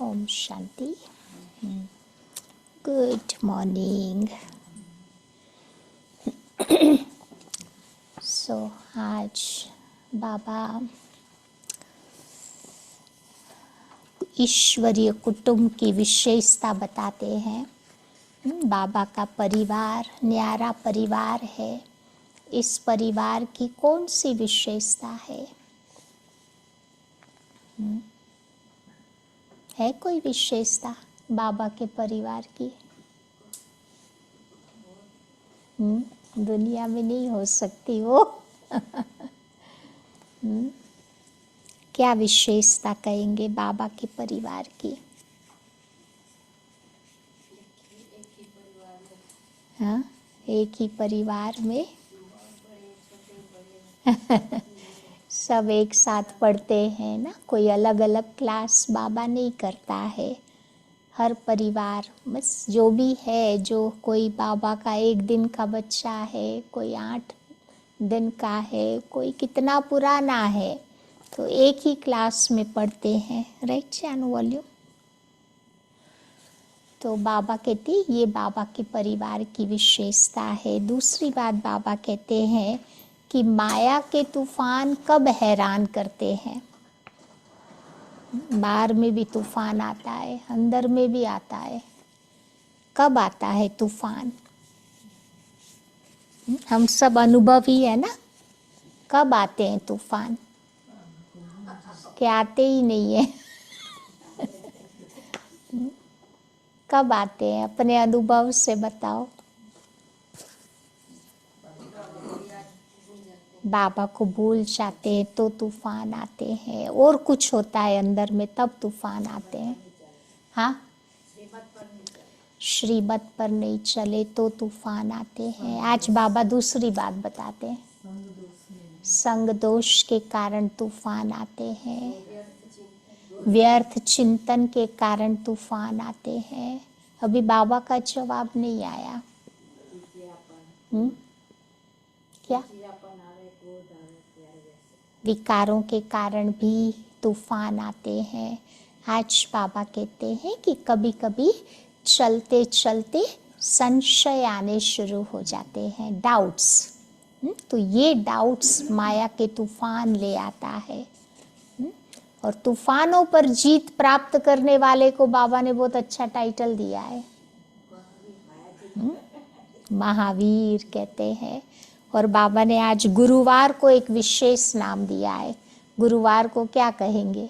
Om Shanti. Good morning. सो आज बाबा ईश्वरीय कुटुंब की विशेषता बताते हैं। बाबा का परिवार न्यारा परिवार है। इस परिवार की कौन सी विशेषता है? है कोई विशेषता बाबा के परिवार की? दुनिया में नहीं हो सकती वो। क्या विशेषता कहेंगे बाबा के परिवार की? हाँ, एक ही परिवार में सब एक साथ पढ़ते हैं ना। कोई अलग अलग क्लास बाबा नहीं करता है। हर परिवार बस जो भी है, जो कोई बाबा का 1 दिन का बच्चा है, कोई 8 दिन का है, कोई कितना पुराना है, तो एक ही क्लास में पढ़ते हैं। Right Chanu volume. तो बाबा कहते ये बाबा के परिवार की विशेषता है। दूसरी बात बाबा कहते हैं कि माया के तूफान कब हैरान करते हैं। बाहर में भी तूफान आता है, अंदर में भी आता है। कब आता है तूफान? हम सब अनुभवी है ना। कब आते हैं तूफान? क्या आते ही नहीं है। कब आते हैं? अपने अनुभव से बताओ। बाबा को भूल जाते हैं तो तूफान आते हैं, और कुछ होता है अंदर में तब तूफान आते हैं। हाँ, श्रीमत पर नहीं चले तो तूफान आते हैं। आज बाबा दूसरी बात बताते हैं। संग दोष के कारण तूफान आते हैं। व्यर्थ चिंतन के कारण तूफान आते हैं। अभी बाबा का जवाब नहीं आया। क्या? विकारों के कारण भी तूफान आते हैं। आज बाबा कहते हैं कि कभी कभी चलते चलते संशय आने शुरू हो जाते हैं, डाउट्स। तो ये डाउट्स माया के तूफान ले आता है। और तूफानों पर जीत प्राप्त करने वाले को बाबा ने बहुत अच्छा टाइटल दिया है, महावीर कहते हैं। और बाबा ने आज गुरुवार को एक विशेष नाम दिया है। गुरुवार को क्या कहेंगे?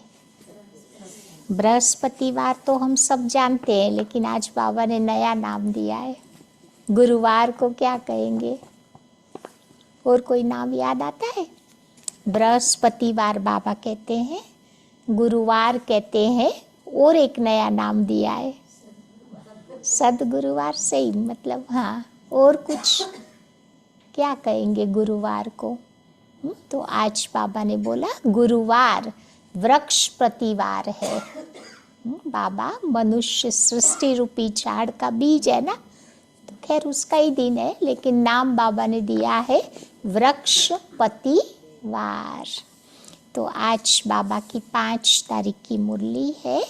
बृहस्पतिवार तो हम सब जानते हैं, लेकिन आज बाबा ने नया नाम दिया है। गुरुवार को क्या कहेंगे? और कोई नाम याद आता है? बृहस्पतिवार बाबा कहते हैं, गुरुवार कहते हैं, और एक नया नाम दिया है सदगुरुवार। सही, मतलब हाँ। और कुछ क्या कहेंगे गुरुवार को? तो आज बाबा ने बोला गुरुवार वृक्ष प्रतिवार है। बाबा मनुष्य सृष्टि रूपी झाड़ का बीज है ना, तो खैर उसका ही दिन है, लेकिन नाम बाबा ने दिया है वृक्ष प्रतिवार। तो आज बाबा की 5 तारीख की मुरली है।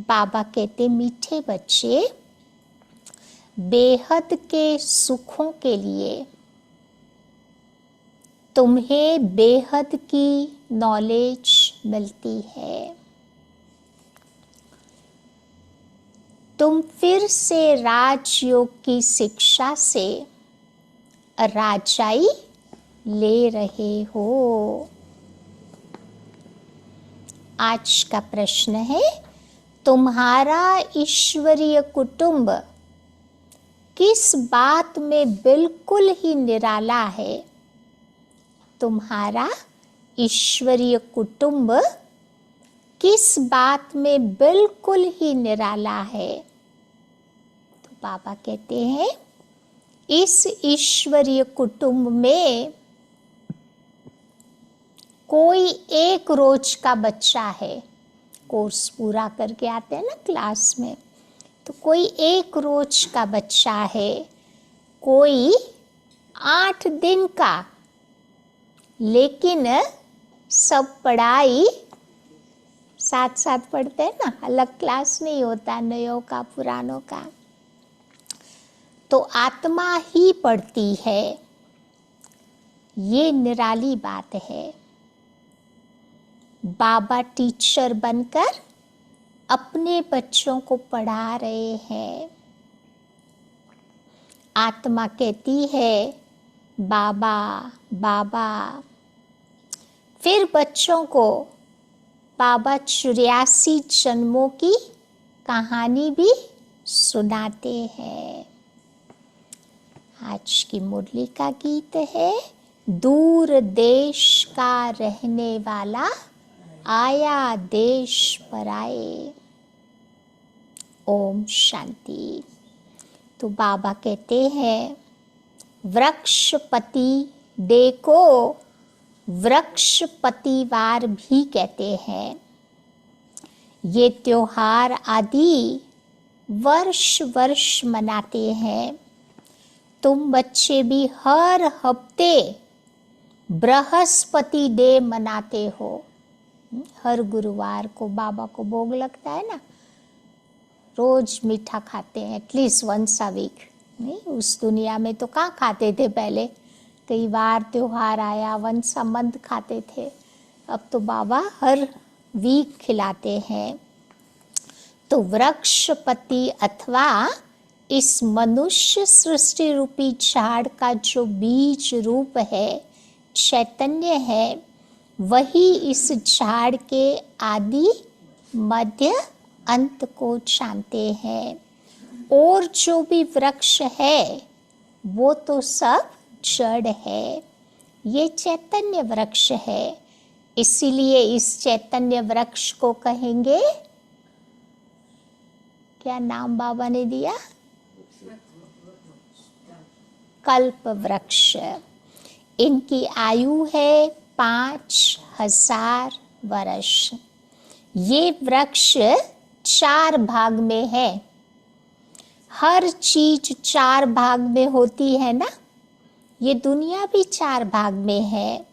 बाबा कहते मीठे बच्चे, बेहद के सुखों के लिए तुम्हें बेहद की नॉलेज मिलती है। तुम फिर से राजयोग की शिक्षा से राजाई ले रहे हो। आज का प्रश्न है, तुम्हारा ईश्वरीय कुटुंब किस बात में बिल्कुल ही निराला है? तुम्हारा ईश्वरीय कुटुंब किस बात में बिल्कुल ही निराला है? तो बाबा कहते हैं इस ईश्वरीय कुटुंब में कोई एक रोज का बच्चा है। कोर्स पूरा करके आते हैं ना क्लास में, तो कोई एक रोज का बच्चा है, कोई 8 दिन का, लेकिन सब पढ़ाई साथ साथ पढ़ते हैं ना, अलग क्लास नहीं होता नयों का पुरानों का। तो आत्मा ही पढ़ती है, ये निराली बात है। बाबा टीचर बनकर अपने बच्चों को पढ़ा रहे हैं। आत्मा कहती है बाबा बाबा। फिर बच्चों को बाबा 84 जन्मों की कहानी भी सुनाते हैं। आज की मुरली का गीत है, दूर देश का रहने वाला आया देश पर आए। ओम शांति। तो बाबा कहते हैं वृक्षपति डे को वृक्षपतिवार भी कहते हैं। ये त्योहार आदि वर्ष वर्ष मनाते हैं। तुम बच्चे भी हर हफ्ते बृहस्पति डे मनाते हो। हर गुरुवार को बाबा को भोग लगता है ना, रोज मीठा खाते हैं एटलीस्ट वंस अ वीक। नहीं, उस दुनिया में तो कहाँ खाते थे पहले, कई बार त्योहार आया वंस अ मंथ खाते थे। अब तो बाबा हर वीक खिलाते हैं। तो वृक्षपति अथवा इस मनुष्य सृष्टि रूपी झाड़ का जो बीज रूप है, चैतन्य है, वही इस झाड़ के आदि मध्य अंत को जानते हैं। और जो भी वृक्ष है वो तो सब जड़ है, ये चैतन्य वृक्ष है। इसीलिए इस चैतन्य वृक्ष को कहेंगे, क्या नाम बाबा ने दिया? कल्प वृक्ष। इनकी आयु है 5000 वर्ष। ये वृक्ष 4 भाग में है। हर चीज 4 भाग में होती है ना, ये दुनिया भी 4 भाग में है।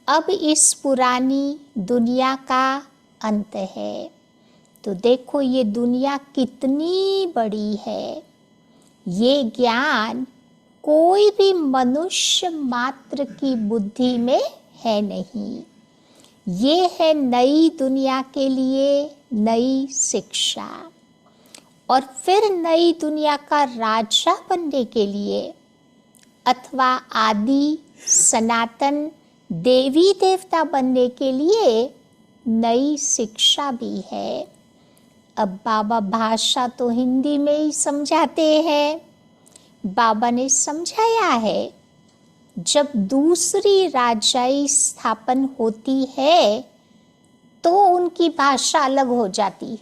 अब इस पुरानी दुनिया का अंत है। तो देखो ये दुनिया कितनी बड़ी है। ये ज्ञान कोई भी मनुष्य मात्र की बुद्धि में है नहीं। ये है नई दुनिया के लिए नई शिक्षा। और फिर नई दुनिया का राजा बनने के लिए अथवा आदि सनातन देवी देवता बनने के लिए नई शिक्षा भी है। अब बाबा भाषा तो हिंदी में ही समझाते हैं। बाबा ने समझाया है जब दूसरी राजाई स्थापन होती है तो उनकी भाषा अलग हो जाती।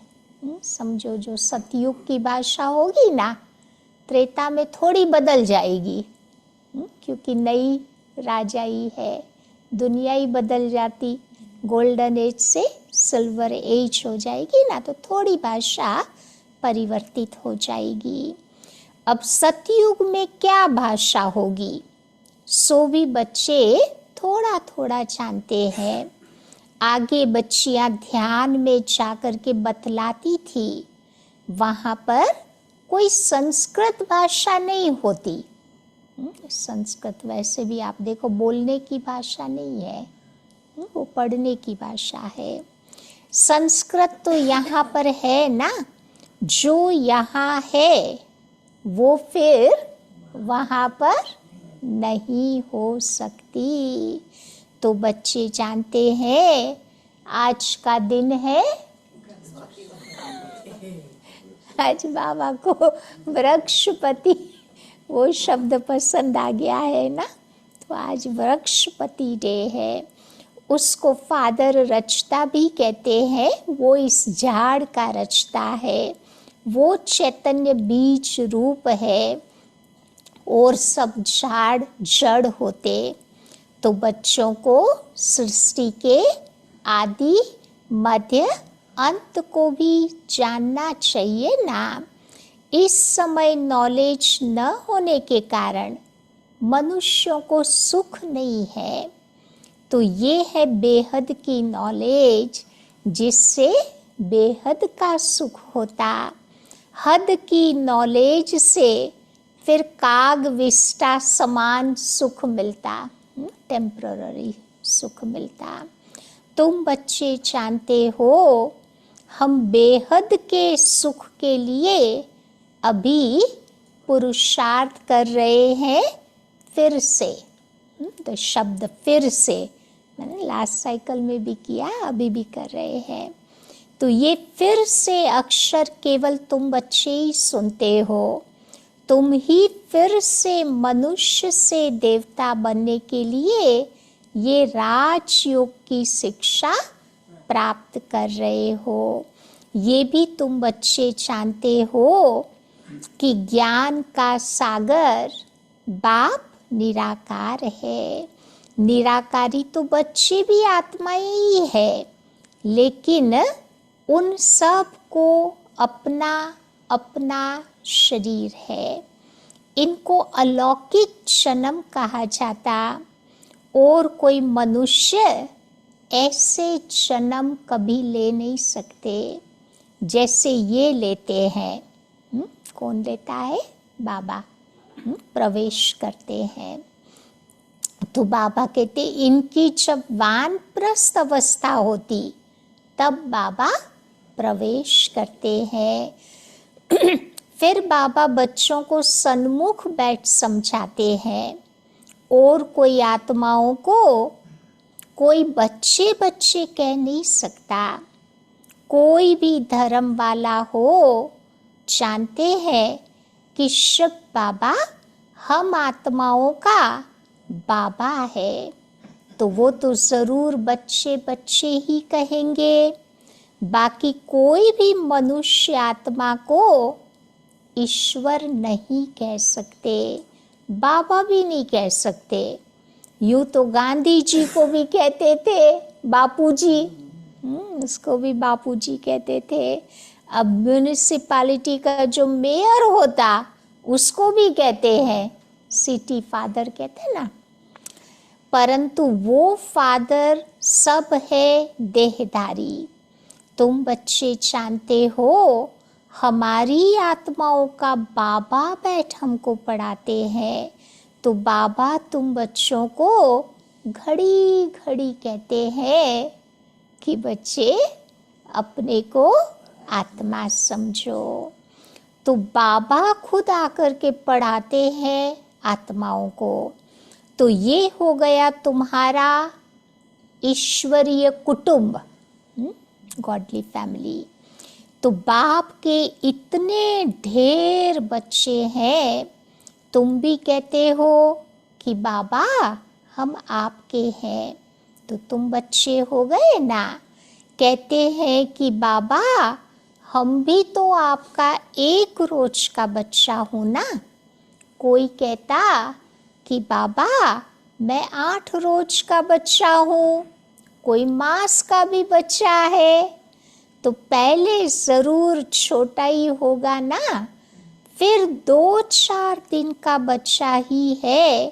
समझो जो सतयुग की भाषा होगी ना, त्रेता में थोड़ी बदल जाएगी, क्योंकि नई राजाई है, दुनिया ही बदल जाती। गोल्डन एज से सिल्वर एज हो जाएगी ना, तो थोड़ी भाषा परिवर्तित हो जाएगी। अब सतयुग में क्या भाषा होगी, सो भी बच्चे थोड़ा थोड़ा जानते हैं। आगे बच्चियां ध्यान में जाकर के बतलाती थी, वहाँ पर कोई संस्कृत भाषा नहीं होती। संस्कृत वैसे भी आप देखो बोलने की भाषा नहीं है, वो पढ़ने की भाषा है। संस्कृत तो यहाँ पर है ना, जो यहाँ है वो फिर वहाँ पर नहीं हो सकती। तो बच्चे जानते हैं आज का दिन है, आज बाबा को वृक्षपति वो शब्द पसंद आ गया है ना, तो आज वृक्षपति डे है। उसको फादर रचता भी कहते हैं, वो इस झाड़ का रचता है, वो चैतन्य बीज रूप है और सब झाड़ जड़ होते। तो बच्चों को सृष्टि के आदि मध्य अंत को भी जानना चाहिए ना। इस समय नॉलेज न होने के कारण मनुष्यों को सुख नहीं है। तो ये है बेहद की नॉलेज जिससे बेहद का सुख होता। हद की नॉलेज से फिर काग विष्टा समान सुख मिलता, टेम्पररी सुख मिलता। तुम बच्चे जानते हो हम बेहद के सुख के लिए अभी पुरुषार्थ कर रहे हैं फिर से। तो शब्द फिर से मैंने लास्ट साइकिल में भी किया, अभी भी कर रहे हैं। तो ये फिर से अक्षर केवल तुम बच्चे ही सुनते हो। तुम ही फिर से मनुष्य से देवता बनने के लिए ये राजयोग की शिक्षा प्राप्त कर रहे हो। ये भी तुम बच्चे जानते हो कि ज्ञान का सागर बाप निराकार है। निराकारी तो बच्चे भी आत्माएं ही है, लेकिन उन सब को अपना अपना शरीर है। इनको अलौकिक जन्म कहा जाता, और कोई मनुष्य ऐसे जन्म कभी ले नहीं सकते जैसे ये लेते हैं। कौन लेता है? बाबा प्रवेश करते हैं। तो बाबा कहते इनकी जब वानप्रस्थ अवस्था होती तब बाबा प्रवेश करते हैं। फिर बाबा बच्चों को सन्मुख बैठ समझाते हैं, और कोई आत्माओं को कोई बच्चे बच्चे कह नहीं सकता। कोई भी धर्म वाला हो जानते हैं कि शिव बाबा हम आत्माओं का बाबा है, तो वो तो ज़रूर बच्चे बच्चे ही कहेंगे। बाकी कोई भी मनुष्य आत्मा को ईश्वर नहीं कह सकते, बाबा भी नहीं कह सकते। यूँ तो गांधी जी को भी कहते थे बापूजी, उसको भी बापूजी कहते थे। अब म्यूनिसिपैलिटी का जो मेयर होता उसको भी कहते हैं सिटी फादर, कहते ना। परंतु वो फादर सब है देहधारी। तुम बच्चे जानते हो हमारी आत्माओं का बाबा बैठ हमको पढ़ाते हैं। तो बाबा तुम बच्चों को घड़ी घड़ी कहते हैं कि बच्चे अपने को आत्मा समझो। तो बाबा खुद आकर के पढ़ाते हैं आत्माओं को। तो ये हो गया तुम्हारा ईश्वरीय कुटुंब, गॉडली फैमिली। तो बाप के इतने ढेर बच्चे हैं, तुम भी कहते हो कि बाबा हम आपके हैं, तो तुम बच्चे हो गए ना। कहते हैं कि बाबा हम भी तो आपका एक रोज का बच्चा हूँ ना। कोई कहता कि बाबा मैं 8 रोज का बच्चा हूँ, कोई मास का भी बच्चा है। तो पहले ज़रूर छोटा ही होगा ना, फिर 2-4 दिन का बच्चा ही है,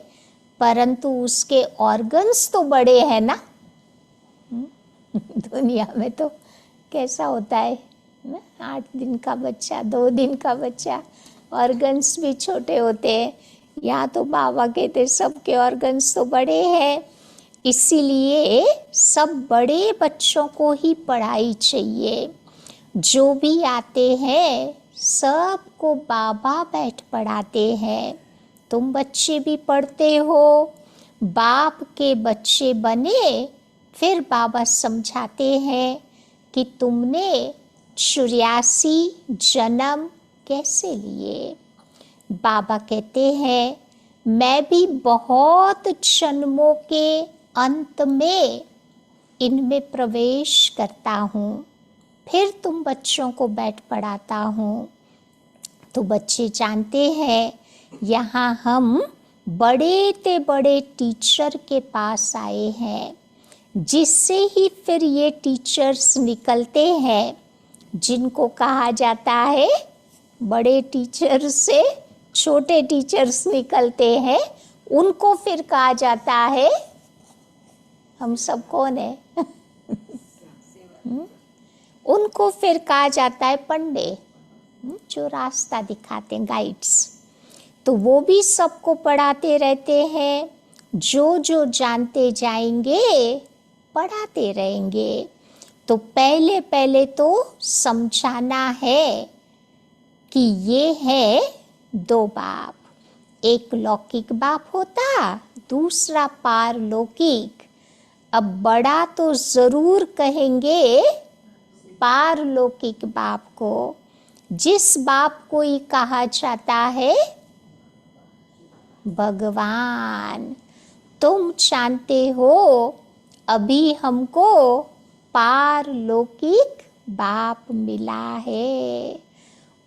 परंतु उसके ऑर्गन्स तो बड़े हैं ना। दुनिया में तो कैसा होता है, 8 दिन का बच्चा, 2 दिन का बच्चा, ऑर्गन्स भी छोटे होते हैं। यहाँ तो बाबा कहते सबके ऑर्गन्स तो बड़े हैं। इसीलिए सब बड़े बच्चों को ही पढ़ाई चाहिए। जो भी आते हैं सबको बाबा बैठ पढ़ाते हैं। तुम बच्चे भी पढ़ते हो, बाप के बच्चे बने, फिर बाबा समझाते हैं कि तुमने 84 जन्म कैसे लिए। बाबा कहते हैं मैं भी बहुत जन्मों के अंत में इनमें प्रवेश करता हूँ, फिर तुम बच्चों को बैठ पढ़ाता हूँ। तो बच्चे जानते हैं यहाँ हम बड़े ते बड़े टीचर के पास आए हैं, जिससे ही फिर ये टीचर्स निकलते हैं, जिनको कहा जाता है बड़े टीचर से छोटे टीचर्स निकलते हैं, उनको फिर कहा जाता है हम सब कौन है? उनको फिर कहा जाता है पंडे, जो रास्ता दिखाते हैं, गाइड्स। तो वो भी सबको पढ़ाते रहते हैं, जो जो जानते जाएंगे पढ़ाते रहेंगे। तो पहले पहले तो समझाना है कि ये है दो बाप, एक लौकिक बाप होता, दूसरा पारलौकिक। अब बड़ा तो जरूर कहेंगे पारलौकिक बाप को, जिस बाप को ही कहा जाता है भगवान। तुम जानते हो अभी हमको पारलौकिक बाप मिला है,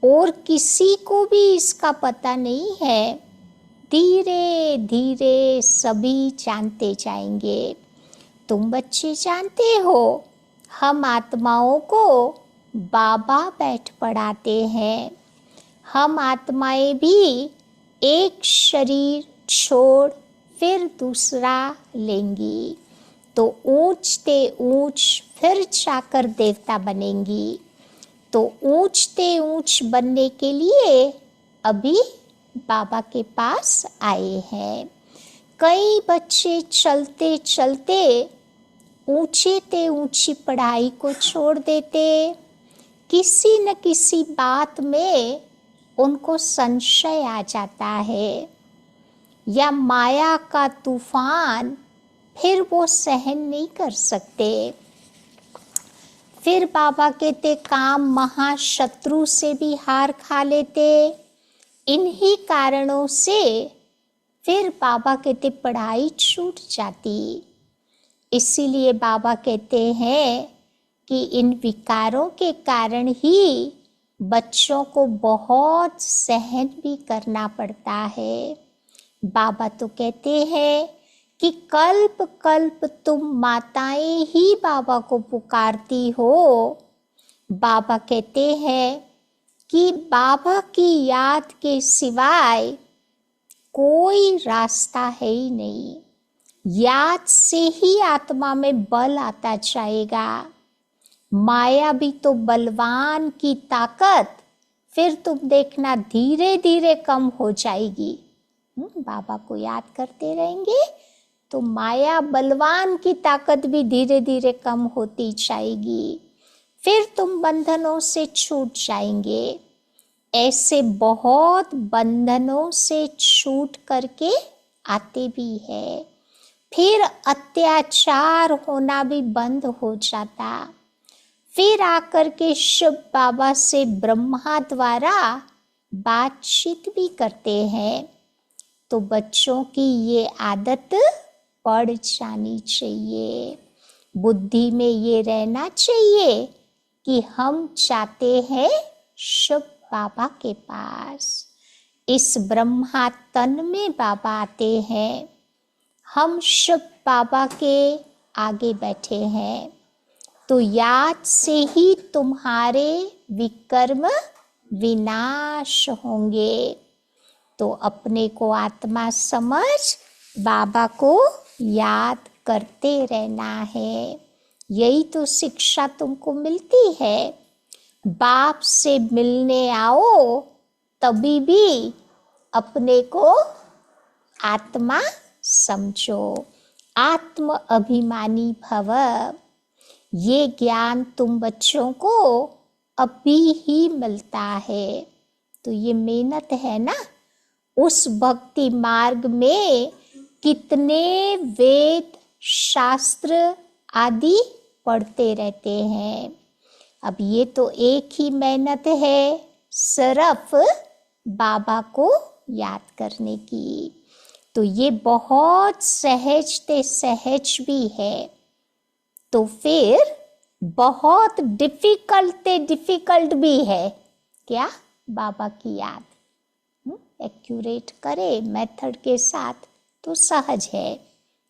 और किसी को भी इसका पता नहीं है। धीरे धीरे सभी जानते जाएंगे। तुम बच्चे जानते हो, हम आत्माओं को बाबा बैठ पढ़ाते हैं। हम आत्माएं भी एक शरीर छोड़ फिर दूसरा लेंगी, तो ऊंचते ऊंच फिर जाकर देवता बनेंगी। तो ऊंचते ऊंच बनने के लिए अभी बाबा के पास आए हैं। कई बच्चे चलते चलते ऊंचे ते ऊंची पढ़ाई को छोड़ देते, किसी न किसी बात में उनको संशय आ जाता है, या माया का तूफान फिर वो सहन नहीं कर सकते। फिर बाबा कहते काम महाशत्रु से भी हार खा लेते। इन्हीं कारणों से फिर बाबा कहते पढ़ाई छूट जाती। इसीलिए बाबा कहते हैं कि इन विकारों के कारण ही बच्चों को बहुत सहन भी करना पड़ता है। बाबा तो कहते हैं कि कल्प कल्प तुम माताएं ही बाबा को पुकारती हो। बाबा कहते हैं कि बाबा की याद के सिवाय कोई रास्ता है ही नहीं। याद से ही आत्मा में बल आता जाएगा। माया भी तो बलवान की ताकत फिर तुम देखना धीरे धीरे कम हो जाएगी। बाबा को याद करते रहेंगे तो माया बलवान की ताकत भी धीरे धीरे कम होती जाएगी। फिर तुम बंधनों से छूट जाएंगे। ऐसे बहुत बंधनों से छूट करके आते भी है। फिर अत्याचार होना भी बंद हो जाता। फिर आकर के शिव बाबा से ब्रह्मा द्वारा बातचीत भी करते हैं। तो बच्चों की ये आदत पड़ जानी चाहिए। बुद्धि में ये रहना चाहिए कि हम चाहते हैं शिव बाबा के पास। इस ब्रह्मा तन में बाबा आते हैं, हम शिव बाबा के आगे बैठे हैं। तो याद से ही तुम्हारे विकर्म विनाश होंगे। तो अपने को आत्मा समझ बाबा को याद करते रहना है। यही तो शिक्षा तुमको मिलती है। बाप से मिलने आओ तभी भी अपने को आत्मा समझो। आत्म अभिमानी भव। ये ज्ञान तुम बच्चों को अभी ही मिलता है। तो ये मेहनत है ना। उस भक्ति मार्ग में कितने वेद शास्त्र आदि पढ़ते रहते हैं। अब ये तो एक ही मेहनत है, सिर्फ बाबा को याद करने की। तो ये बहुत सहजते सहज भी है। तो फिर बहुत डिफिकल्ट भी है। क्या? बाबा की याद एक्यूरेट करे मेथड के साथ तो सहज है,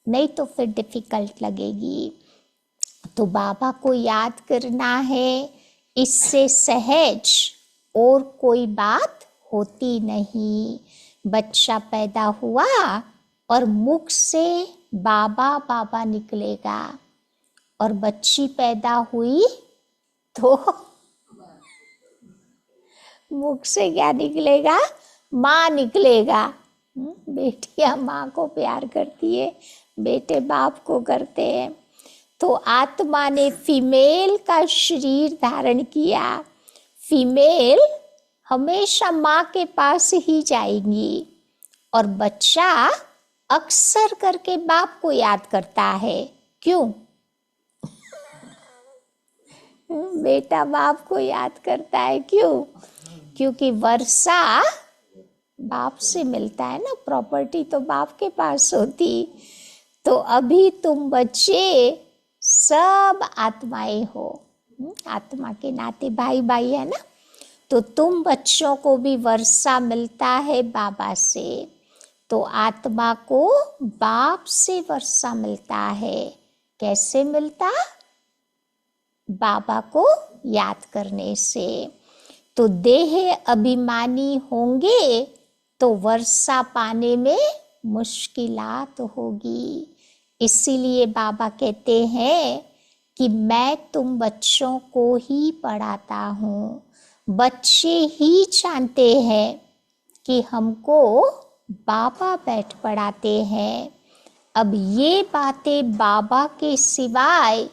नहीं तो फिर डिफिकल्ट लगेगी। तो बाबा को याद करना है, इससे सहज और कोई बात होती नहीं। बच्चा पैदा हुआ और मुख से बाबा बाबा निकलेगा, और बच्ची पैदा हुई तो मुख से क्या निकलेगा? माँ निकलेगा। बेटियां माँ को प्यार करती है, बेटे बाप को करते हैं। तो आत्मा ने फीमेल का शरीर धारण किया। फीमेल हमेशा माँ के पास ही जाएंगी और बच्चा अक्सर करके बाप को याद करता है। क्यों? बेटा बाप को याद करता है, क्यों? क्योंकि वर्षा बाप से मिलता है ना, प्रॉपर्टी तो बाप के पास होती। तो अभी तुम बच्चे सब आत्माएं हो, आत्मा के नाते भाई भाई है ना। तो तुम बच्चों को भी वर्षा मिलता है बाबा से। तो आत्मा को बाप से वर्षा मिलता है। कैसे मिलता? बाबा को याद करने से। तो देह अभिमानी होंगे तो वर्षा पाने में मुश्किलात होगी। इसीलिए बाबा कहते हैं कि मैं तुम बच्चों को ही पढ़ाता हूँ। बच्चे ही जानते हैं कि हमको बाबा बैठ पढ़ाते हैं। अब ये बातें बाबा के सिवाय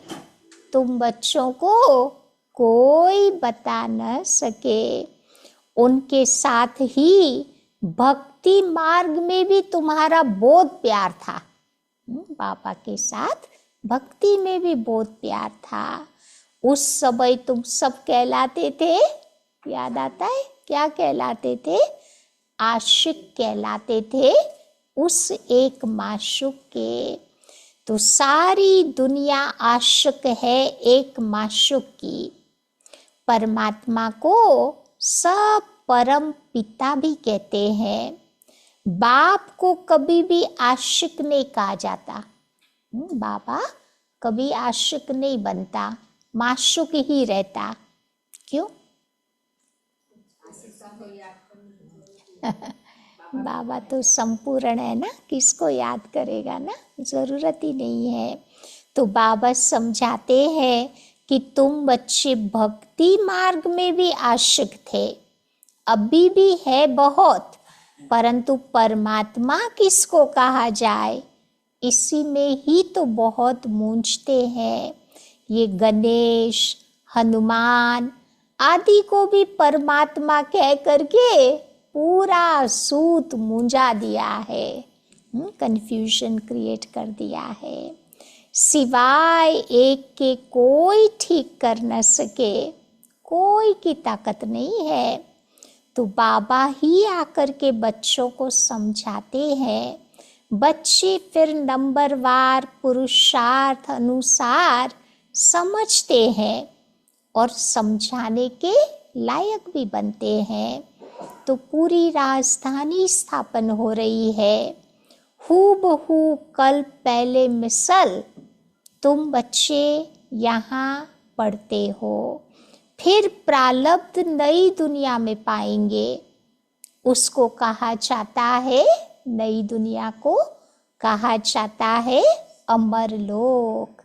तुम बच्चों को कोई बता न सके। उनके साथ ही भक्ति मार्ग में भी तुम्हारा बहुत प्यार था। बाबा के साथ भक्ति में भी बहुत प्यार था। उस समय तुम सब कहलाते थे, याद आता है क्या कहलाते थे? आशिक कहलाते थे उस एक माशूक के। तो सारी दुनिया आशिक है एक माशूक की। परमात्मा को सब परम पिता भी कहते हैं। बाप को कभी भी आशिक नहीं कहा जाता। बाबा कभी आशिक नहीं बनता, माशूक ही रहता। क्यों? बाबा तो संपूर्ण है ना, किसको याद करेगा ना, जरूरत ही नहीं है। तो बाबा समझाते हैं कि तुम बच्चे भक्ति मार्ग में भी आशिक थे, अभी भी है बहुत, परंतु परमात्मा किसको कहा जाए इसी में ही तो बहुत मूंझते हैं। ये गणेश, हनुमान आदि को भी परमात्मा कह करके पूरा सूत मूंझा दिया है, कंफ्यूजन क्रिएट कर दिया है। सिवाय एक के कोई ठीक कर न सके, कोई की ताकत नहीं है। तो बाबा ही आकर के बच्चों को समझाते हैं। बच्चे फिर नंबरवार पुरुषार्थ अनुसार समझते हैं और समझाने के लायक भी बनते हैं। तो पूरी राजधानी स्थापन हो रही है। हूबहू कल पहले मिसल तुम बच्चे यहाँ पढ़ते हो। फिर प्रारब्ध नई दुनिया में पाएंगे, उसको कहा जाता है, नई दुनिया को कहा जाता है अमर लोक।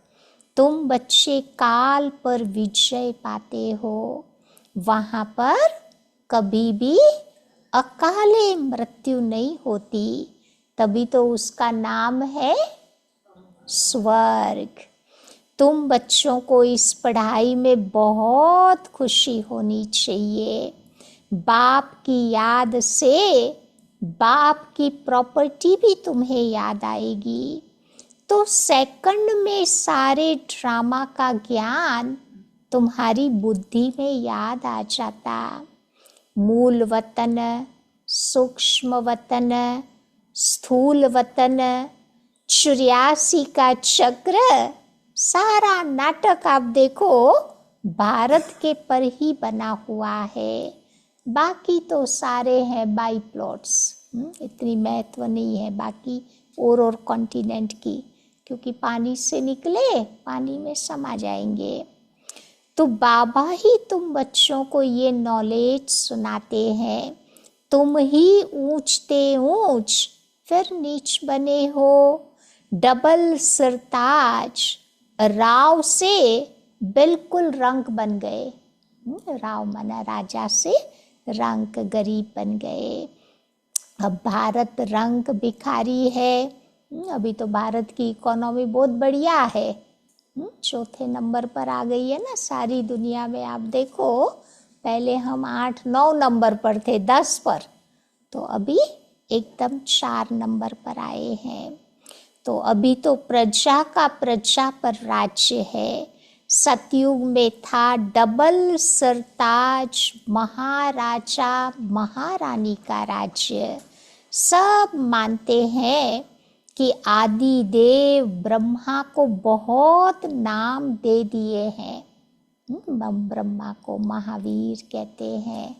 तुम बच्चे काल पर विजय पाते हो, वहाँ पर कभी भी अकाले मृत्यु नहीं होती, तभी तो उसका नाम है स्वर्ग। तुम बच्चों को इस पढ़ाई में बहुत खुशी होनी चाहिए। बाप की याद से बाप की प्रॉपर्टी भी तुम्हें याद आएगी। तो सेकंड में सारे ड्रामा का ज्ञान तुम्हारी बुद्धि में याद आ जाता। मूल वतन, सूक्ष्म वतन, स्थूल वतन, 84 का चक्र, सारा नाटक आप देखो भारत के पर ही बना हुआ है। बाकी तो सारे हैं बाई प्लॉट्स, इतनी महत्व नहीं है बाकी और कॉन्टिनेंट की, क्योंकि पानी से निकले पानी में समा जाएंगे। तो बाबा ही तुम बच्चों को ये नॉलेज सुनाते हैं। तुम ही ऊंचते ऊंच फिर नीच बने हो। डबल सिरताज राव से बिल्कुल रंक बन गए। राव माना राजा से रंक, गरीब बन गए। अब भारत रंक भिखारी है। अभी तो भारत की इकोनॉमी बहुत बढ़िया है, चौथे नंबर पर आ गई है ना सारी दुनिया में। आप देखो पहले हम 8-9 नंबर पर थे, 10 पर, तो अभी एकदम 4 नंबर पर आए हैं। तो अभी तो प्रजा का प्रजा पर राज्य है। सतयुग में था डबल सरताज, महाराजा महारानी का राज्य। सब मानते हैं कि आदि देव ब्रह्मा को बहुत नाम दे दिए हैं। ब्रह्मा को महावीर कहते हैं,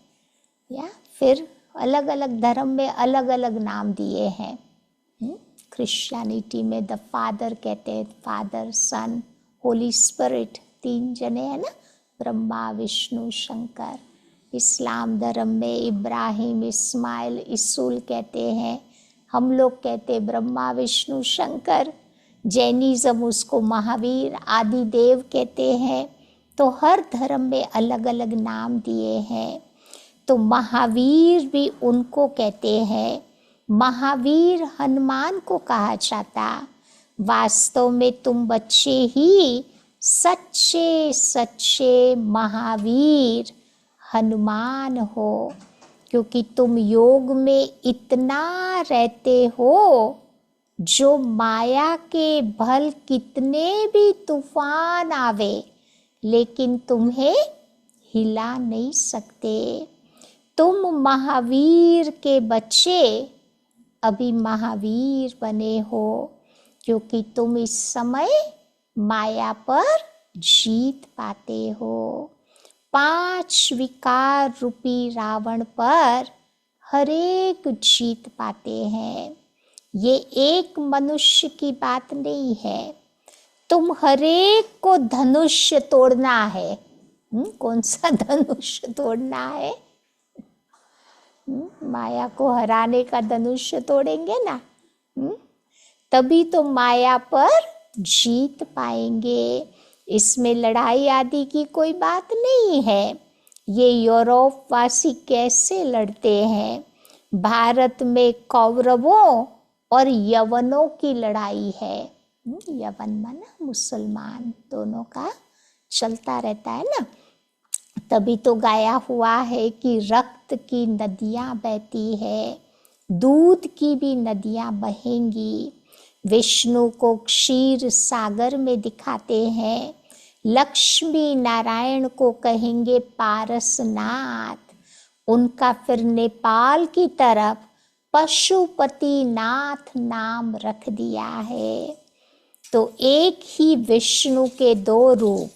या फिर अलग अलग धर्म में अलग अलग नाम दिए हैं। क्रिश्चियनिटी में द फादर कहते हैं, फादर सन होली स्पिरिट, 3 जने हैं ना, ब्रह्मा विष्णु शंकर। इस्लाम धर्म में इब्राहिम इस्माइल इसूल कहते हैं, हम लोग कहते ब्रह्मा विष्णु शंकर। जैनिज्म उसको महावीर आदि देव कहते हैं। तो हर धर्म में अलग अलग नाम दिए हैं। तो महावीर भी उनको कहते हैं। महावीर हनुमान को कहा जाता। वास्तव में तुम बच्चे ही सच्चे सच्चे महावीर हनुमान हो, क्योंकि तुम योग में इतना रहते हो जो माया के भल कितने भी तूफान आवे लेकिन तुम्हें हिला नहीं सकते। तुम महावीर के बच्चे अभी महावीर बने हो, क्योंकि तुम इस समय माया पर जीत पाते हो। 5 विकार रूपी रावण पर हर एक जीत पाते हैं। ये एक मनुष्य की बात नहीं है, तुम हरेक को धनुष्य तोड़ना है। कौन सा धनुष्य तोड़ना है? माया को हराने का धनुष्य तोड़ेंगे ना, तभी तो माया पर जीत पाएंगे। इसमें लड़ाई आदि की कोई बात नहीं है। ये यूरोप वासी कैसे लड़ते हैं? भारत में कौरवों और यवनों की लड़ाई है। यवन माना मुसलमान, दोनों का चलता रहता है ना। तभी तो गाया हुआ है कि रक्त की नदियां बहती है, दूध की भी नदियां बहेंगी। विष्णु को क्षीर सागर में दिखाते हैं। लक्ष्मी नारायण को कहेंगे पारसनाथ। उनका फिर नेपाल की तरफ पशुपति नाथ नाम रख दिया है। तो एक ही विष्णु के 2 रूप,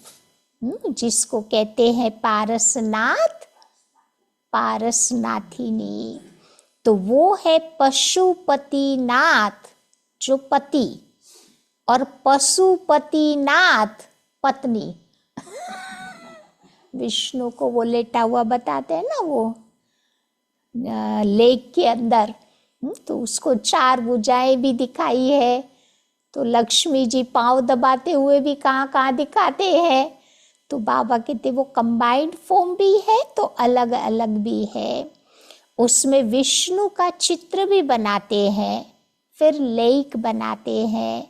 जिसको कहते हैं पारसनाथ पारसनाथिनी। तो वो है पशुपतिनाथ जो पति, और पशुपतिनाथ पत्नी। विष्णु को वो लेटा हुआ बताते हैं ना, वो लेक के अंदर, तो उसको 4 भुजाएं भी दिखाई है। तो लक्ष्मी जी पांव दबाते हुए भी कहाँ कहाँ दिखाते हैं। तो बाबा कहते वो कंबाइंड फॉर्म भी है तो अलग अलग भी है। उसमें विष्णु का चित्र भी बनाते हैं, फिर लेक बनाते हैं।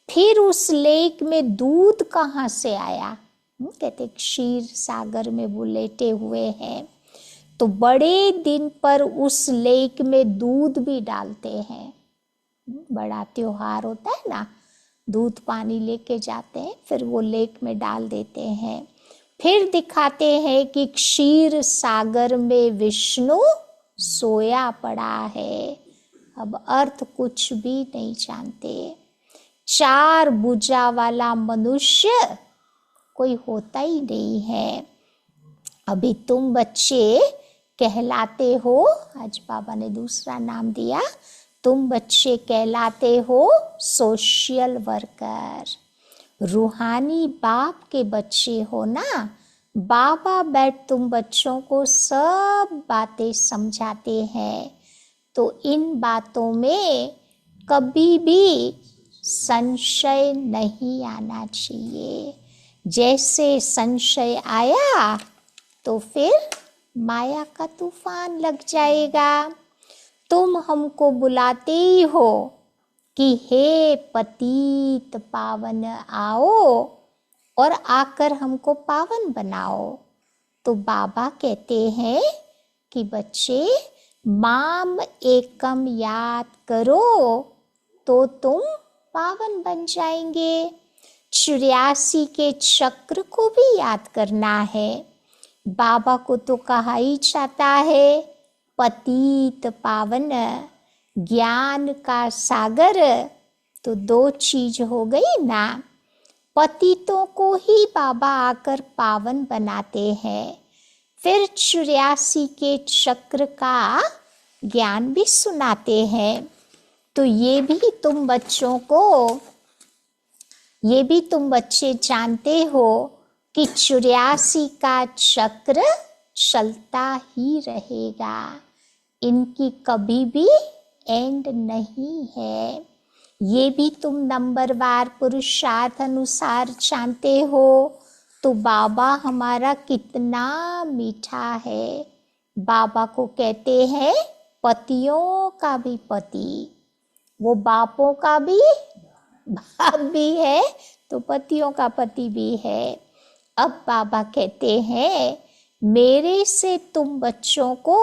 फिर उस लेक में दूध कहाँ से आया? कहते क्षीर सागर में वो लेटे हुए हैं। तो बड़े दिन पर उस लेक में दूध भी डालते हैं। बड़ा त्योहार होता है ना, दूध पानी लेके जाते हैं, फिर वो लेक में डाल देते हैं। फिर दिखाते हैं कि क्षीर सागर में विष्णु सोया पड़ा है। अब अर्थ कुछ भी नहीं जानते। 4 भुजा वाला मनुष्य कोई होता ही नहीं है। अभी तुम बच्चे कहलाते हो, आज बाबा ने दूसरा नाम दिया, तुम बच्चे कहलाते हो सोशल वर्कर। रूहानी बाप के बच्चे हो ना। बाबा बैठ तुम बच्चों को सब बातें समझाते हैं। तो इन बातों में कभी भी संशय नहीं आना चाहिए। जैसे संशय आया तो फिर माया का तूफान लग जाएगा। तुम हमको बुलाते ही हो कि हे पतित पावन आओ और आकर हमको पावन बनाओ। तो बाबा कहते हैं कि बच्चे माम एकम याद करो तो तुम पावन बन जाएंगे। 84 के चक्र को भी याद करना है। बाबा को तो कहा ही जाता है पतित पावन, ज्ञान का सागर। तो 2 चीज हो गई ना। पतितों को ही बाबा आकर पावन बनाते हैं, फिर 84 के चक्र का ज्ञान भी सुनाते हैं। तो ये भी तुम बच्चे जानते हो कि 84 का चक्र चलता ही रहेगा, इनकी कभी भी एंड नहीं है। ये भी तुम नंबरवार पुरुषार्थ अनुसार जानते हो। तो बाबा हमारा कितना मीठा है। बाबा को कहते हैं पतियों का भी पति, वो बापों का भी बाप भी है तो पतियों का पति भी है। अब बाबा कहते हैं मेरे से तुम बच्चों को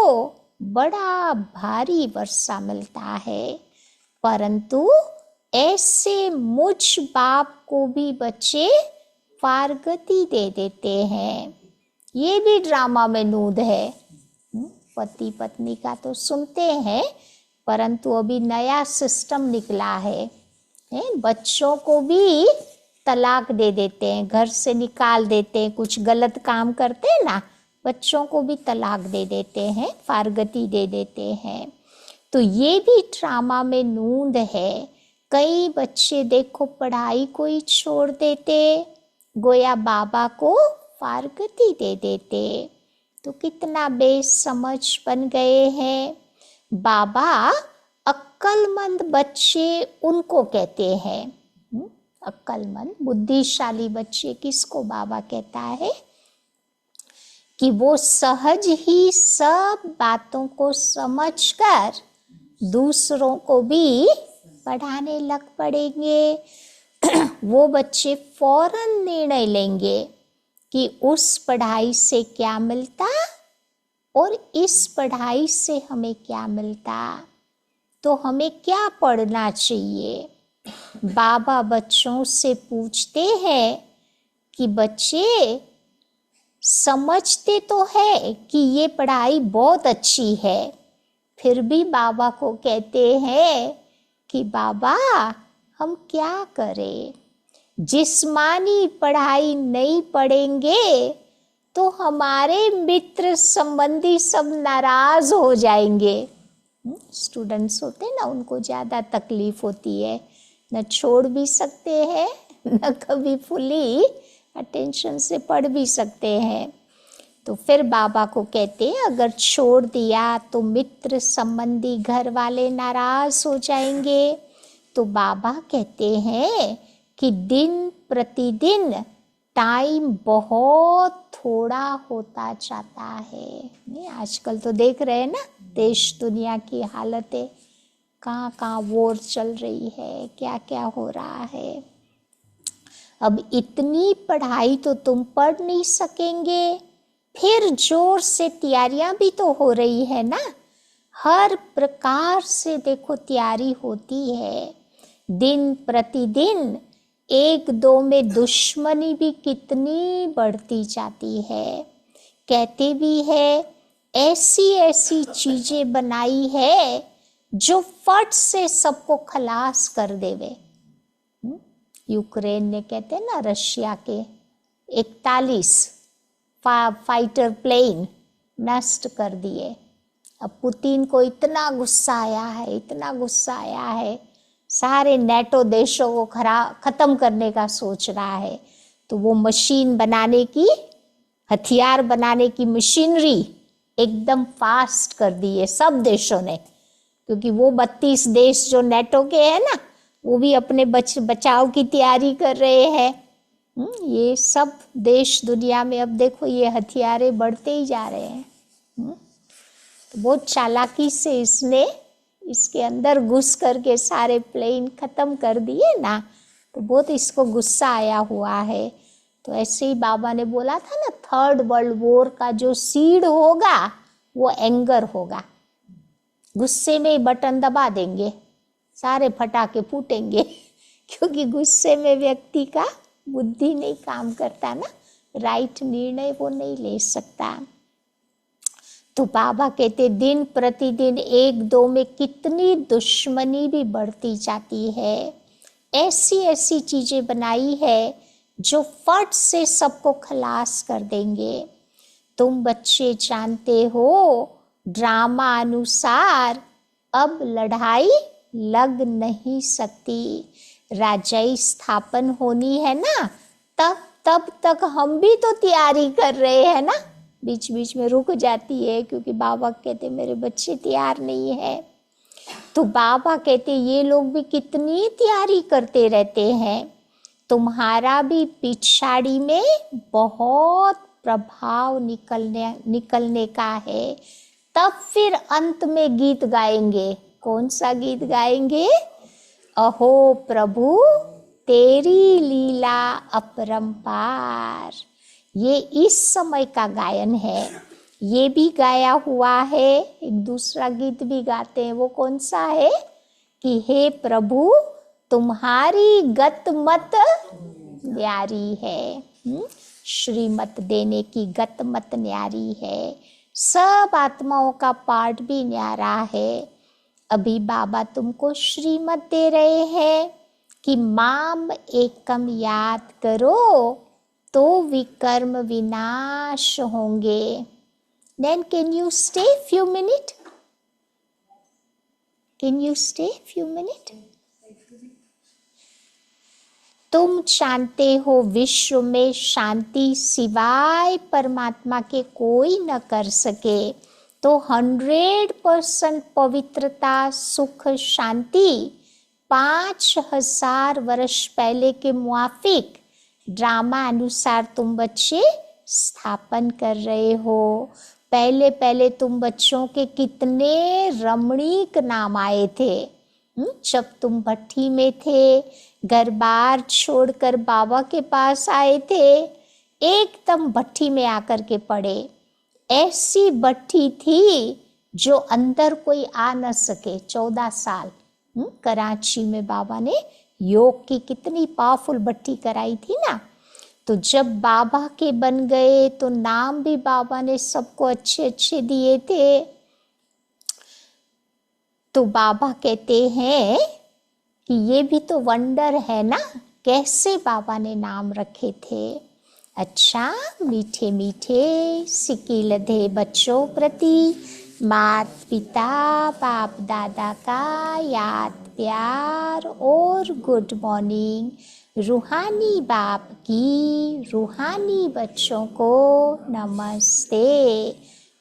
बड़ा भारी वर्षा मिलता है, परंतु ऐसे मुझ बाप को भी बच्चे फारगती दे देते हैं। ये भी ड्रामा में नूद है। पति पत्नी का तो सुनते हैं, परंतु अभी नया सिस्टम निकला है, बच्चों को भी तलाक दे देते हैं, घर से निकाल देते हैं। कुछ गलत काम करते हैं ना, बच्चों को भी तलाक दे देते हैं, फारगती दे देते हैं। तो ये भी ड्रामा में नूंद है। कई बच्चे देखो पढ़ाई को ही छोड़ देते, गोया बाबा को फारगती दे देते। तो कितना बेसमझ बन गए हैं। बाबा अक्लमंद बच्चे उनको कहते हैं। अक्लमंद बुद्धिशाली बच्चे किसको बाबा कहता है कि वो सहज ही सब बातों को समझकर दूसरों को भी पढ़ाने लग पड़ेंगे। वो बच्चे फौरन निर्णय लेंगे कि उस पढ़ाई से क्या मिलता और इस पढ़ाई से हमें क्या मिलता, तो हमें क्या पढ़ना चाहिए। बाबा बच्चों से पूछते हैं कि बच्चे समझते तो है कि ये पढ़ाई बहुत अच्छी है, फिर भी बाबा को कहते हैं कि बाबा हम क्या करें, जिस्मानी पढ़ाई नहीं पढ़ेंगे तो हमारे मित्र संबंधी सब नाराज हो जाएंगे। स्टूडेंट्स होते ना, उनको ज़्यादा तकलीफ होती है, न छोड़ भी सकते हैं न कभी फुली अटेंशन से पढ़ भी सकते हैं। तो फिर बाबा को कहते हैं अगर छोड़ दिया तो मित्र संबंधी घर वाले नाराज हो जाएंगे। तो बाबा कहते हैं कि दिन प्रतिदिन टाइम बहुत थोड़ा होता जाता है। आजकल तो देख रहे हैं ना देश दुनिया की हालतें, कहाँ कहाँ वॉर चल रही है, क्या क्या हो रहा है। अब इतनी पढ़ाई तो तुम पढ़ नहीं सकेंगे, फिर जोर से तैयारियां भी तो हो रही है ना, हर प्रकार से देखो तैयारी होती है। दिन प्रतिदिन 1-2 में दुश्मनी भी कितनी बढ़ती जाती है। कहते भी है ऐसी ऐसी चीजें बनाई है जो फट से सबको खलास कर देवे। यूक्रेन ने कहते ना रशिया के 41 फाइटर प्लेन नष्ट कर दिए। अब पुतिन को इतना गुस्सा आया है, इतना गुस्सा आया है, सारे नेटो देशों को खत्म करने का सोच रहा है। तो वो मशीन बनाने की, हथियार बनाने की मशीनरी एकदम फास्ट कर दी है सब देशों ने, क्योंकि वो 32 देश जो नेटो के हैं ना, वो भी अपने बचाव की तैयारी कर रहे हैं। ये सब देश दुनिया में अब देखो ये हथियारें बढ़ते ही जा रहे हैं। तो बहुत चालाकी से इसने इसके अंदर घुस करके सारे प्लेन खत्म कर दिए ना, तो बहुत इसको गुस्सा आया हुआ है। तो ऐसे ही बाबा ने बोला था ना, थर्ड वर्ल्ड वॉर का जो सीड होगा वो एंगर होगा। गुस्से में ही बटन दबा देंगे, सारे फटाके फूटेंगे क्योंकि गुस्से में व्यक्ति का बुद्धि नहीं काम करता ना, राइट निर्णय वो नहीं ले सकता। तो बाबा कहते दिन प्रतिदिन एक दो में कितनी दुश्मनी भी बढ़ती जाती है। ऐसी ऐसी चीजें बनाई है जो फट से सबको खलास कर देंगे। तुम बच्चे जानते हो ड्रामा अनुसार अब लड़ाई लग नहीं सकती। राजाई स्थापन होनी है ना, तब तक हम भी तो तैयारी कर रहे हैं ना। बीच बीच में रुक जाती है क्योंकि बाबा कहते मेरे बच्चे तैयार नहीं है। तो बाबा कहते ये लोग भी कितनी तैयारी करते रहते हैं। तुम्हारा भी पिछाड़ी में बहुत प्रभाव निकलने का है। तब फिर अंत में गीत गाएंगे। कौन सा गीत गाएंगे? अहो प्रभु तेरी लीला अपरंपार। ये इस समय का गायन है। ये भी गाया हुआ है, एक दूसरा गीत भी गाते हैं। वो कौन सा है कि हे प्रभु तुम्हारी गत मत न्यारी है। श्रीमत देने की गत मत न्यारी है। सब आत्माओं का पाठ भी न्यारा है। अभी बाबा तुमको श्रीमत दे रहे हैं कि माम एकम याद करो तो विकर्म विनाश होंगे। Then can you stay few minutes? Can you stay few minutes? तुम जानते हो विश्व में शांति सिवाय परमात्मा के कोई न कर सके। तो 100% पवित्रता सुख शांति 5000 वर्ष पहले के मुआफिक ड्रामा अनुसार तुम बच्चे स्थापन कर रहे हो। पहले पहले तुम बच्चों के कितने रमणीक नाम आए थे। जब तुम भट्टी में थे, घर बार छोड़कर बाबा के पास आए थे, एकदम भट्टी में आकर के पड़े। ऐसी भट्टी थी जो अंदर कोई आ न सके। 14 साल कराची में बाबा ने योग की कितनी पावरफुल भट्टी कराई थी ना। तो जब बाबा के बन गए तो नाम भी बाबा ने सबको अच्छे अच्छे दिए थे। तो बाबा कहते हैं कि ये भी तो वंडर है ना, कैसे बाबा ने नाम रखे थे। अच्छा, मीठे मीठे सिकिलधे बच्चों प्रति मात पिता बाप दादा का याद प्यार और गुड मॉर्निंग। रूहानी बाप की रूहानी बच्चों को नमस्ते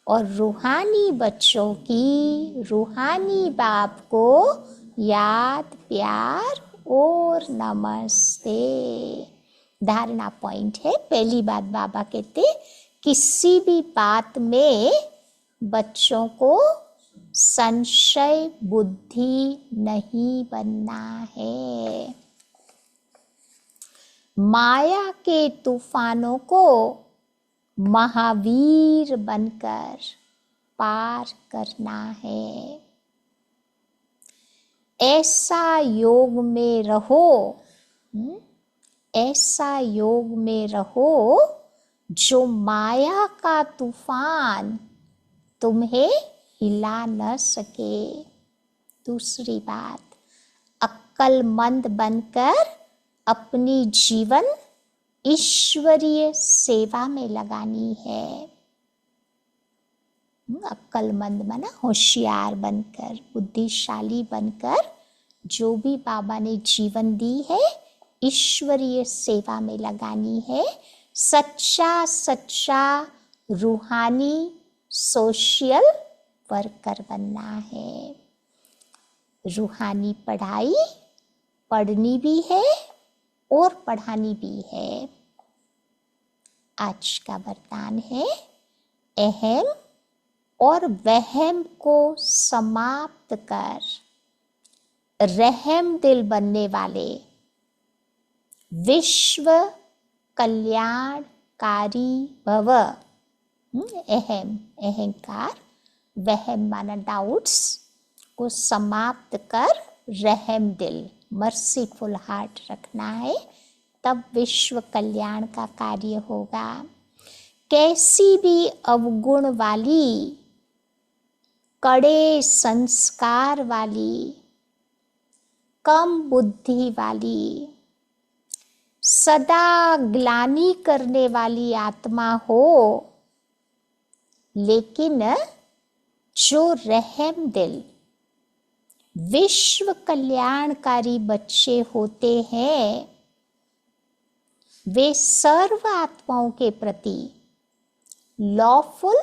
और रूहानी बच्चों की रूहानी बाप को याद प्यार और नमस्ते। धारणा पॉइंट है। पहली बात बाबा कहते किसी भी बात में बच्चों को संशय बुद्धि नहीं बनना है। माया के तूफानों को महावीर बनकर पार करना है। ऐसा योग में रहो, ऐसा योग में रहो जो माया का तूफान तुम्हें हिला न सके। दूसरी बात, अक्लमंद बनकर अपनी जीवन ईश्वरीय सेवा में लगानी है। अक्लमंद माना होशियार बनकर, बुद्धिशाली बनकर जो भी बाबा ने जीवन दी है ईश्वरीय सेवा में लगानी है। सच्चा सच्चा रूहानी सोशल वर्कर बनना है। रूहानी पढ़ाई पढ़नी भी है और पढ़ानी भी है। आज का वरदान है अहम और वहम को समाप्त कर रहम दिल बनने वाले विश्व कल्याणकारी भव। अहम अहंकार, वहम माना डाउट्स को समाप्त कर रहम दिल मर्सीफुल हार्ट रखना है, तब विश्व कल्याण का कार्य होगा। कैसी भी अवगुण वाली, कड़े संस्कार वाली, कम बुद्धि वाली, सदा ग्लानि करने वाली आत्मा हो, लेकिन जो रहम दिल विश्व कल्याणकारी बच्चे होते हैं, वे सर्व आत्माओं के प्रति लॉफुल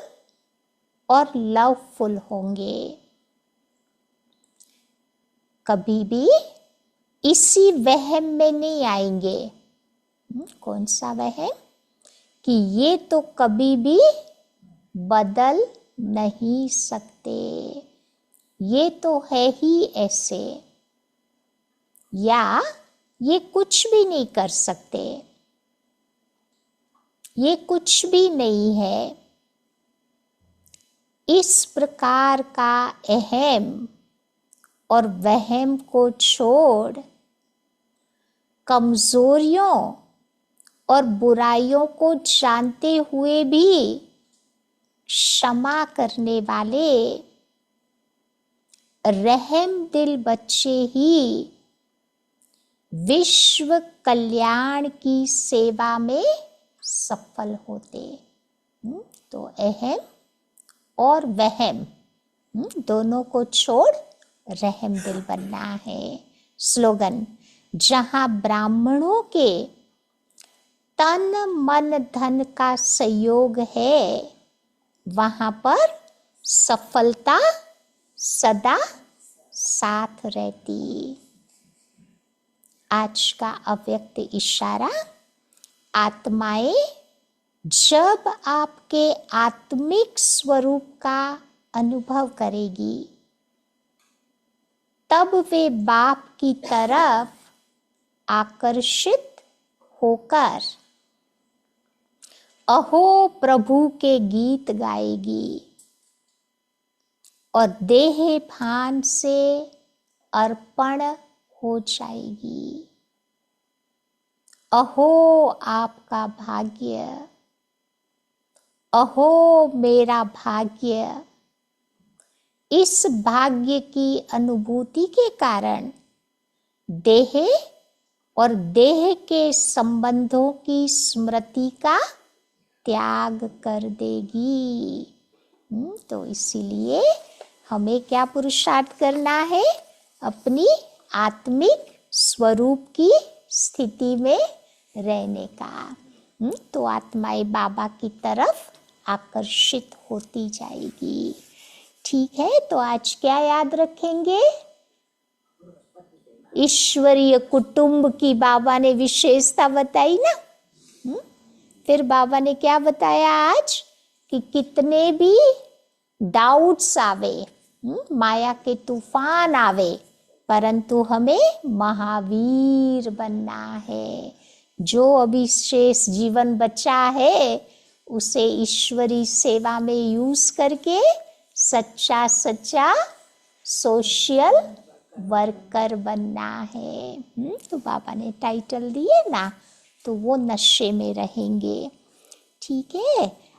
और लवफुल होंगे। कभी भी इसी वहम में नहीं आएंगे। कौन सा वहम? कि ये तो कभी भी बदल नहीं सकते, ये तो है ही ऐसे, या ये कुछ भी नहीं कर सकते, ये कुछ भी नहीं है। इस प्रकार का अहम और वहम को छोड़ कमजोरियों और बुराइयों को जानते हुए भी क्षमा करने वाले रहम दिल बच्चे ही विश्व कल्याण की सेवा में सफल होते। तो अहम और वहम दोनों को छोड़ रहम दिल बनना है। स्लोगन, जहां ब्राह्मणों के तन मन धन का सहयोग है, वहां पर सफलता सदा साथ रहती। आज का अव्यक्त इशारा, आत्माएं जब आपके आत्मिक स्वरूप का अनुभव करेगी, तब वे बाप की तरफ आकर्षित होकर अहो प्रभु के गीत गाएगी और देह भान से अर्पण हो जाएगी। अहो आपका भाग्य, अहो मेरा भाग्य। इस भाग्य की अनुभूति के कारण देह और देह के संबंधों की स्मृति का त्याग कर देगी। तो इसीलिए हमें क्या पुरुषार्थ करना है? अपनी आत्मिक स्वरूप की स्थिति में रहने का। तो आत्माएं बाबा की तरफ आकर्षित होती जाएगी। ठीक है, तो आज क्या याद रखेंगे? ईश्वरीय कुटुंब की बाबा ने विशेषता बताई ना। फिर बाबा ने क्या बताया आज? कि कितने भी डाउट्स आवे, माया के तूफान आवे, परंतु हमें महावीर बनना है। जो अभी शेष जीवन बचा है, उसे ईश्वरी सेवा में यूज करके सच्चा सच्चा सोशल वर्कर बनना है। तो बाबा ने टाइटल दिए ना, तो वो नशे में रहेंगे। ठीक है,